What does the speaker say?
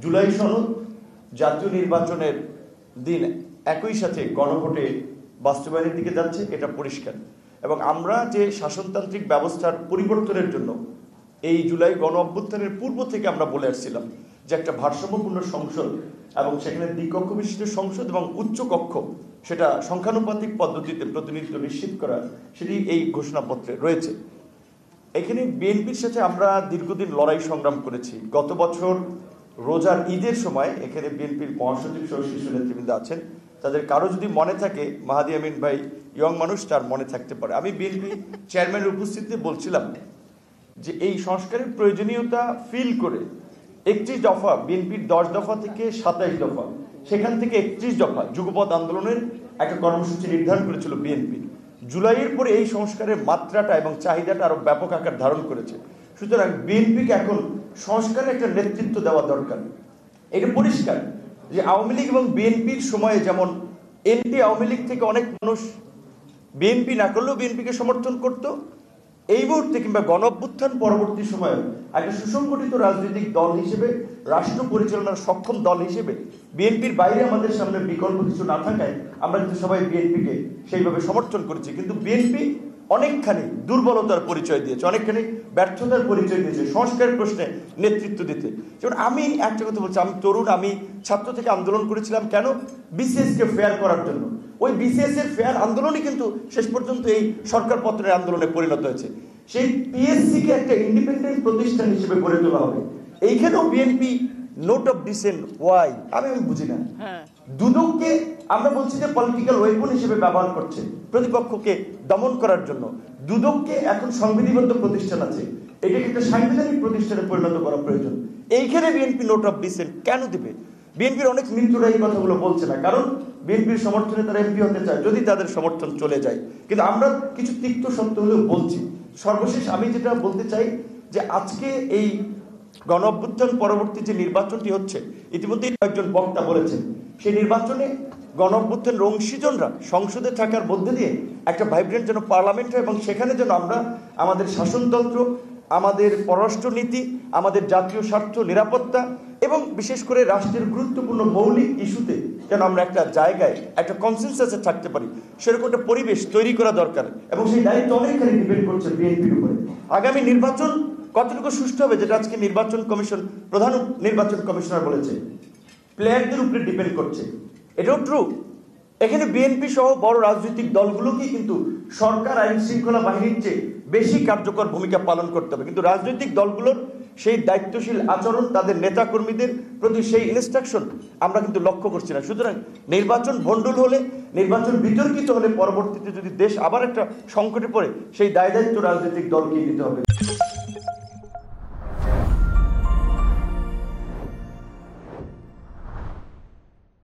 জুলাই সনদ জাতীয় নির্বাচনের দিন একই সাথে গণভোটে বাস্তবায়নের দিকে যাচ্ছে, এটা পরিষ্কার। এবং আমরা যে শাসনতান্ত্রিক ব্যবস্থার পরিবর্তনের জন্য এই জুলাই গণ অভ্যুত্থানের পূর্ব থেকে আমরা বলে আসছিলাম যে একটা ভারসাম্যপূর্ণ সংসদ এবং সেখানে দ্বিকক্ষ বিশিষ্ট সংসদ এবং উচ্চ কক্ষ সেটা সংখ্যানুপাতিক পদ্ধতিতে প্রতিনিধিত্ব নিশ্চিত করা, সেটি এই ঘোষণাপত্রে রয়েছে। এখানে বিএনপির সাথে আমরা দীর্ঘদিন লড়াই সংগ্রাম করেছি। গত বছর রোজার ঈদের সময় এখানে বিএনপির মহাসচিব সহ শীর্ষ নেতৃবৃন্দ আছেন, তাদের কারো যদি মনে থাকে, মাহাদি আমিন ভাই ইয়ং মানুষ, তার মনে থাকতে পারে, আমি বিএনপি চেয়ারম্যানের উপস্থিতিতে বলছিলাম যে এই সংস্কারের প্রয়োজনীয়তা ফিল করে 31 দফা, বিএনপির 10 দফা থেকে 27 দফা, সেখান থেকে 31 দফা যুগপৎ আন্দোলনের একটা কর্মসূচি নির্ধারণ করেছিল বিএনপি। জুলাইয়ের পরে এই সংস্কারের মাত্রাটা এবং চাহিদাটা আরো ব্যাপক আকার ধারণ করেছে। সুতরাং বিএনপিকে এখন সংস্কারের একটা নেতৃত্ব দেওয়া দরকার। এটা পরিষ্কার যে আওয়ামী লীগ এবং বিএনপির সময়ে যেমন এনপি আওয়ামী লীগ থেকে অনেক মানুষ বিএনপি না করলেও বিএনপিকে সমর্থন করত, এই মুহূর্তে কিংবা গণ অভ্যুত্থান পরবর্তী সময়ে একটা সুসংগঠিত রাজনৈতিক দল হিসেবে, রাষ্ট্র পরিচালনার সক্ষম দল হিসেবে বিএনপির বাইরে আমাদের সামনে বিকল্প কিছু না থাকায় আমরা কিন্তু সবাই বিএনপিকে সেইভাবে সমর্থন করেছি। কিন্তু বিএনপি অনেকখানি দুর্বলতার পরিচয় দিয়েছে, অনেকখানি ব্যর্থতার পরিচয় দিয়েছে সংস্কারের প্রশ্নে নেতৃত্ব দিতে। যেমন আমি একটা কথা বলছি, আমি তরুণ, আমি ছাত্র থেকে আন্দোলন করেছিলাম কেন? বিসিএসকে ফেয়ার করার জন্য। ওই বিসিএস এর ফেয়ার আন্দোলনই কিন্তু শেষ পর্যন্ত এই সরকার পতনের আন্দোলনে পরিণত হয়েছে। সেই পিএসসি কে একটা ইন্ডিপেন্ডেন্ট প্রতিষ্ঠান হিসেবে গড়ে তোলা হবে। এইখানেও BNP note of dissent, why আমি বুঝি না। দুদককে আমরা বলছি যে পলিটিক্যাল ওয়েপন হিসেবে ব্যবহার করছে প্রতিপক্ষকে দমন করার জন্য। দুদককে এখন সংবিধিবদ্ধ প্রতিষ্ঠান আছে, এটাকে একটা সাংবিধানিক প্রতিষ্ঠানে পরিণত করা প্রয়োজন। এইখানে বিএনপি নোট অফ ডিসেন্ট কেন দিবে? বিএনপির অনেক মিত্ররা এই কথাগুলো বলছে না, কারণ বিএনপির সমর্থনে তারা এমপি হতে চায়, যদি তাদের সমর্থন চলে যায়। কিন্তু আমরা কিছু তিক্ত সত্য হলেও বলছি। সর্বশেষ আমি যেটা বলতে চাই যে আজকে এই গণ অভ্যুত্থান পরবর্তী যে নির্বাচনটি হচ্ছে, ইতিমধ্যেই কয়েকজন বক্তা বলেছেন, সেই নির্বাচনে গণ অভ্যুত্থানের অংশীজনরা সংসদে থাকার মধ্যে দিয়ে একটা ভাইব্রেন্ট যেন পার্লামেন্ট হয় এবং সেখানে যেন আমরা আমাদের শাসনতন্ত্র, আমাদের পররাষ্ট্রনীতি, আমাদের জাতীয় স্বার্থ, নিরাপত্তা এবং বিশেষ করে রাষ্ট্রের গুরুত্বপূর্ণ মৌলিক ইস্যুতে যেন আমরা একটা জায়গায়, একটা কনসেনসাসে থাকতে পারি, সেরকম একটা পরিবেশ তৈরি করা দরকার। এবং সেই দায়িত্ব অনেকখানি ডিপেন্ড করছে বিএনপির উপরে। আগামী নির্বাচন কতটুকু সুষ্ঠু হবে, যেটা আজকে নির্বাচন কমিশন, প্রধান নির্বাচন কমিশনার বলেছে, প্লেয়ারদের উপরে ডিপেন্ড করছে। এটাও ট্রু। এখানে বিএনপি সহ বড় রাজনৈতিক দলগুলোকেই কিন্তু সরকার আইন শৃঙ্খলা বাহিনীর চেয়ে বেশি কার্যকর ভূমিকা পালন করতে হবে। কিন্তু রাজনৈতিক দলগুলোর সেই দায়িত্বশীল আচরণ, তাদের নেতাকর্মীদের প্রতি সেই ইনস্ট্রাকশন আমরা কিন্তু লক্ষ্য করছি না। সুতরাং নির্বাচন ভণ্ডুল হলে, নির্বাচন বিতর্কিত হলে পরবর্তীতে যদি দেশ আবার একটা সংকটে পড়ে, সেই দায় দায়িত্ব রাজনৈতিক দলকেই নিতে হবে।